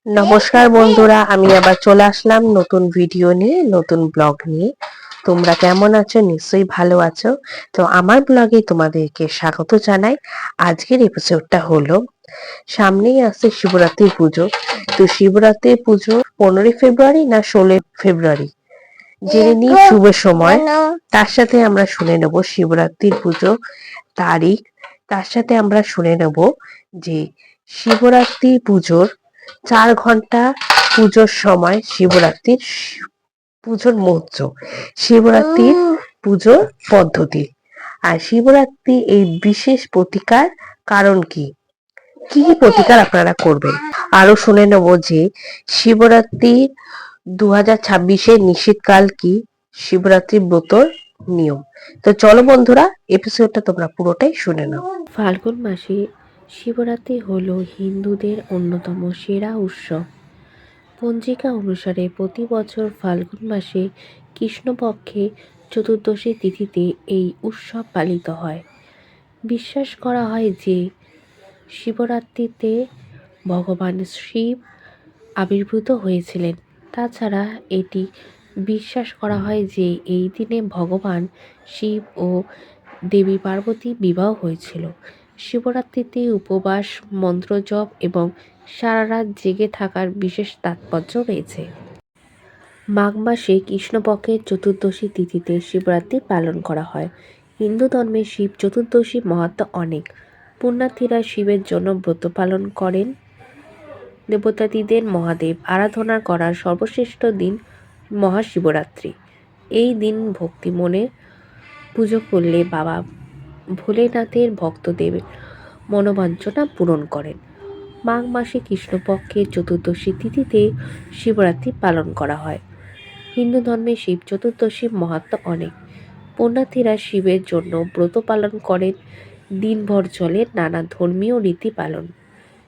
নমস্কার বন্ধুরা, আমি আবার চলে আসলাম নতুন ভিডিও নিয়ে, নতুন ব্লগ নিয়ে। তোমরা কেমন আছো? নিশ্চয়ই ভালো আছো। তো আমার ব্লগে তোমাদেরকে স্বাগত জানাই। আজকের এপিসোডটা হলো, সামনেই আসছে শিবরাত্রি পুজো। তো শিবরাত্রি পুজো 15 ফেব্রুয়ারি না 16 ফেব্রুয়ারি জেনে নিই শুভ সময়। তার সাথে আমরা শুনে নেব শিবরাত্রির পুজো তারিখ। তার সাথে আমরা শুনে নেব যে শিবরাত্রি পুজোর 4 ঘন্টা পুজোর সময়, শিবরাত্রির পুজোর মুহূর্ত, শিবরাত্রির পুজোর পদ্ধতি, আর শিবরাত্রি এই বিশেষ প্রতিকার কারণ কি কি প্রতিকার আপনারা করবেন। আরো শুনে নেব যে শিবরাত্রি 2026-এ নিষিদ্ধকাল কি, শিবরাত্রি ব্রতর নিয়ম। তো চলো বন্ধুরা, এপিসোডটা তোমরা পুরোটাই শুনে নাও। ফাল্গুন মাসে শিবরাত্রি হল হিন্দুদের অন্যতম সেরা উৎসব। পঞ্জিকা অনুসারে প্রতি বছর ফাল্গুন মাসে কৃষ্ণপক্ষে চতুর্দশী তিথিতে এই উৎসব পালিত হয়। বিশ্বাস করা হয় যে শিবরাত্রিতে ভগবান শিব আবির্ভূত হয়েছিলেন। তাছাড়া এটি বিশ্বাস করা হয় যে এই দিনে ভগবান শিব ও দেবী পার্বতী বিবাহ হয়েছিল। শিবরাত্রিতে উপবাস, মন্ত্রজপ এবং সারা রাত জেগে থাকার বিশেষ তাৎপর্য রয়েছে। মাঘ মাসে কৃষ্ণপক্ষের চতুর্দশী তিথিতে শিবরাত্রি পালন করা হয়। হিন্দু ধর্মে শিব চতুর্দশী মাহাত্ম্য অনেক। পুণ্যার্থীরা শিবের জন্য ব্রত পালন করেন। দেবতাদিদের মহাদেব আরাধনা করার সর্বশ্রেষ্ঠ দিন মহাশিবরাত্রি। এই দিন ভক্তি মনে পুজো করলে বাবা ভোলেনাথের ভক্তদের মনোবাঞ্ছনা পূরণ করেন। মাঘ মাসে কৃষ্ণপক্ষের চতুর্দশী তিথিতে শিবরাত্রি পালন করা হয়। হিন্দু ধর্মে শিব চতুর্দশীর মাহাত্ম্য অনেক। পুণ্যার্থীরা শিবের জন্য ব্রত পালন করেন। দিনভর চলে নানা ধর্মীয় রীতি পালন।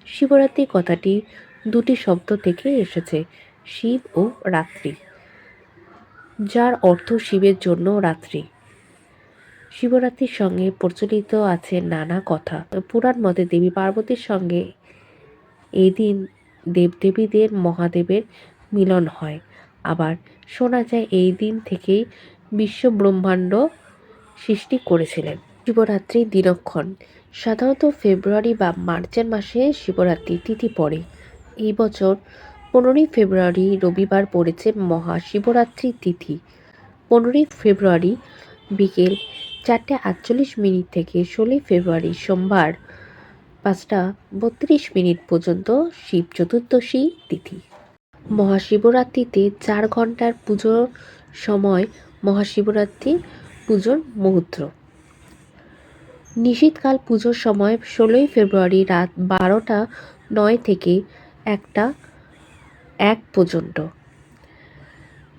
শিবরাত্রি কথাটি দুটি শব্দ থেকে এসেছে, শিব ও রাত্রি, যার অর্থ শিবের জন্য রাত্রি। শিবরাত্রির সঙ্গে প্রচলিত আছে নানা কথা। পুরাণ মতে দেবী পার্বতীর সঙ্গে এই দিন দেবদেবীদের মহাদেবের মিলন হয়। আবার শোনা যায় এই দিন থেকেই বিশ্ব ব্রহ্মাণ্ড সৃষ্টি করেছিলেন। শিবরাত্রির দিনক্ষণ সাধারণত ফেব্রুয়ারি বা মার্চের মাসে শিবরাত্রি তিথি পড়ে। এই বছর 15 ফেব্রুয়ারি রবিবার পড়েছে মহাশিবরাত্রি তিথি। 15 ফেব্রুয়ারি বিকেল 4:48 থেকে 16 ফেব্রুয়ারি সোমবার 5:32 পর্যন্ত শিব চতুর্দশী তিথি। মহাশিবরাত্রিতে 4 ঘন্টার পুজোর সময় মহাশিবরাত্রি পুজোর মুহূর্ত। নিশীথকাল পুজোর সময় 16 ফেব্রুয়ারি রাত 12:09 থেকে 1:01 পর্যন্ত।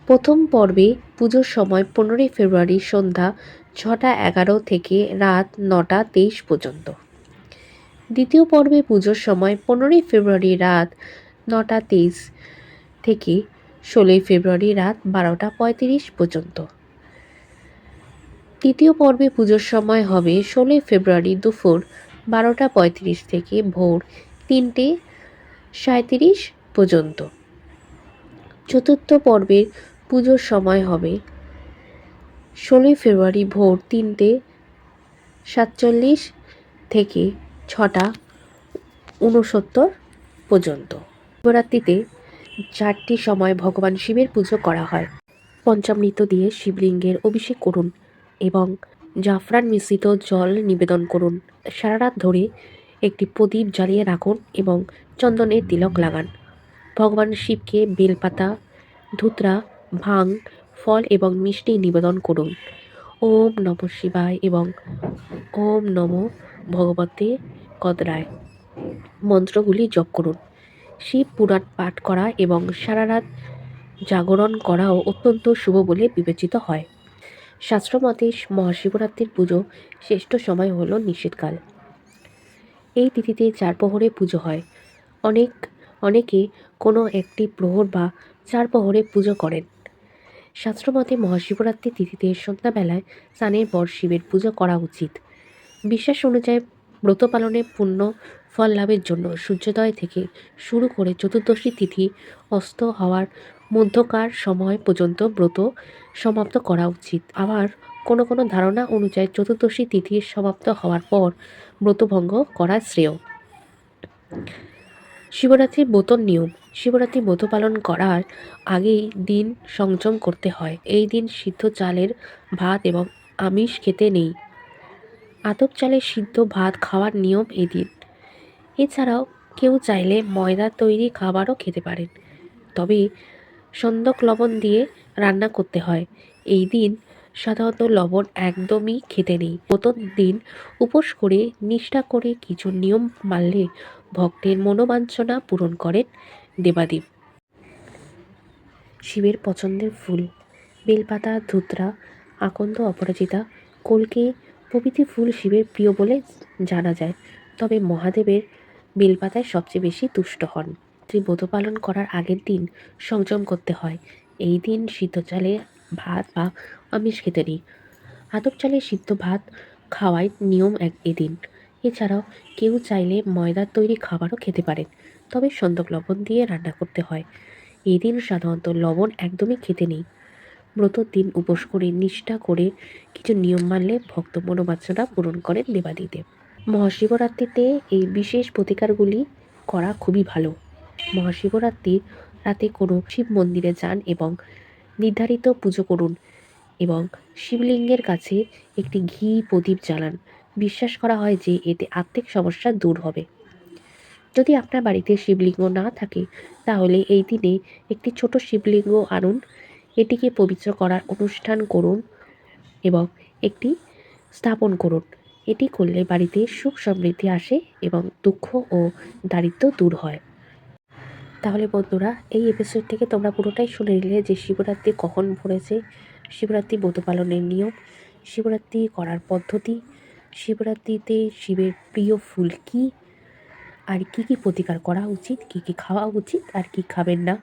প্রথম পর্বে পুজোর সময় 15 ফেব্রুয়ারি সন্ধ্যা 6:11 থেকে রাত 9:23 পর্যন্ত। দ্বিতীয় পর্বে পুজোর সময় 15 ফেব্রুয়ারি রাত 9:23 থেকে 16 ফেব্রুয়ারি রাত 12:35 পর্যন্ত। তৃতীয় পর্বে পুজোর সময় হবে 16 ফেব্রুয়ারি দুপুর 12:35 থেকে ভোর 3:37 পর্যন্ত। চতুর্থ পর্বের পুজোর সময় হবে 16 ফেব্রুয়ারি ভোর 3:47 থেকে 6:69 পর্যন্ত। শিবরাত্রিতে 4টি সময় ভগবান শিবের পুজো করা হয়। পঞ্চামৃত দিয়ে শিবলিঙ্গের অভিষেক করুন এবং জাফরান মিশ্রিত জল নিবেদন করুন। সারা রাত ধরে একটি প্রদীপ জ্বালিয়ে রাখুন এবং চন্দনের তিলক লাগান। ভগবান শিবকে বেলপাতা, ধুতরা, ভাং, ফল এবং মিষ্টি নিবেদন করুন। ওম নমঃ শিবায় এবং ওম নমো ভগবতে কদরায় মন্ত্রগুলি জপ করুন। শিব পুরাণ পাঠ করা এবং সারা রাত জাগরণ করাও অত্যন্ত শুভ বলে বিবেচিত হয়। শাস্ত্রমতে মহাশিবরাত্রির পুজো শ্রেষ্ঠ সময় হল নিশীথকাল। এই তিথিতে 4 প্রহরে পুজো হয়। অনেকে কোনো একটি প্রহর বা 4 প্রহরে পুজো করেন। শাস্ত্রমতে মহাশিবরাত্রি তিথিতে সন্ধ্যাবেলায় স্নানের পর শিবের পুজো করা উচিত। বিশ্বাস অনুযায়ী ব্রত পালনে পুণ্য ফল লাভের জন্য সূর্যোদয় থেকে শুরু করে চতুর্দশী তিথি অস্ত হওয়ার মধ্যকার সময় পর্যন্ত ব্রত সমাপ্ত করা উচিত। আবার কোনো কোনো ধারণা অনুযায়ী চতুর্দশী তিথি সমাপ্ত হওয়ার পর ব্রতভঙ্গ করা শ্রেয়। শিবরাত্রির ব্রতর নিয়ম। শিবরাত্রি ব্রত পালন করার আগেই দিন সংযম করতে হয়। এই দিন সিদ্ধ চালের ভাত এবং আমিষ খেতে নেই। আতপ চালের সিদ্ধ ভাত খাওয়ার নিয়ম এদিন। এছাড়াও কেউ চাইলে ময়দার তৈরি খাবারও খেতে পারেন, তবে সন্দক লবণ দিয়ে রান্না করতে হয়। এই দিন সাধারণত লবণ একদমই খেতে নেই। প্রথম দিন উপোস করে নিষ্ঠা করে কিছু নিয়ম মানলে ভক্তের মনোবাঞ্ছনা পূরণ করেন দেবাদেব। শিবের পছন্দের ফুল বেলপাতা, ধুতরা, আকন্দ, অপরাজিতা, কল্কি প্রভৃতি ফুল শিবের প্রিয় বলে জানা যায়। তবে মহাদেবের বেলপাতায় সবচেয়ে বেশি তুষ্ট হন। ব্রত পালন করার আগের দিন সংযম করতে হয়। এই দিন সিদ্ধ চালে ভাত বা আমিষ খেতে নেই। আতপ চালে সিদ্ধ ভাত খাওয়াই নিয়ম এদিন। এছাড়াও কেউ চাইলে ময়দার তৈরি খাবারও খেতে পারেন, তবে সন্দক লবণ দিয়ে রান্না করতে হয়। এই দিন সাধারণত লবণ একদমই খেতে নেই। ব্রতর দিন উপোস করে নিষ্ঠা করে কিছু নিয়ম মানলে ভক্ত মনোবাঞ্ছনা পূরণ করেন দেবাদিদেব। মহাশিবরাত্রিতে এই বিশেষ প্রতিকারগুলি করা খুবই ভালো। মহাশিবরাত্রির রাতে কোনো শিব মন্দিরে যান এবং নির্ধারিত পুজো করুন এবং শিবলিঙ্গের কাছে একটি ঘি প্রদীপ জ্বালান। বিশ্বাস করা হয় যে এতে আর্থিক সমস্যা দূর হবে। যদি আপনার বাড়িতে শিবলিঙ্গ না থাকে তাহলে এই দিনে একটি ছোট শিবলিঙ্গ আনুন, এটিকে পবিত্র করার অনুষ্ঠান করুন এবং একটি স্থাপন করুন। এটি করলে বাড়িতে সুখ সমৃদ্ধি আসে এবং দুঃখ ও দারিদ্র্য দূর হয়। তাহলে বন্ধুরা, এই এপিসোড থেকে তোমরা পুরোটাই শুনে নিলে যে শিবরাত্রি কখন পড়েছে, শিবরাত্রি ব্রত পালনের নিয়ম, শিবরাত্রি করার পদ্ধতি, শিবরাত্রিতে শিবের প্রিয় ফুল কী, আর কি কি প্রতিকার করা উচিত, কি কি খাওয়া উচিত আর কি খাবেন না।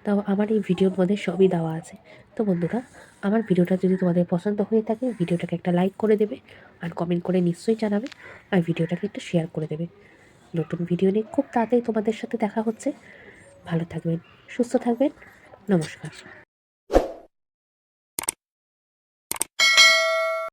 তাও আমার এই ভিডিওর মধ্যে সবই দেওয়া আছে। তো বন্ধুরা, আমার ভিডিওটা যদি তোমাদের পছন্দ হয়ে থাকে ভিডিওটাকে একটা লাইক করে দেবে আর কমেন্ট করে নিশ্চয়ই জানাবে, আর ভিডিওটাকে একটু শেয়ার করে দেবে। নতুন ভিডিও নিয়ে খুব তাড়াতাড়ি তোমাদের সাথে দেখা হচ্ছে। ভালো থাকবেন, সুস্থ থাকবেন। নমস্কার।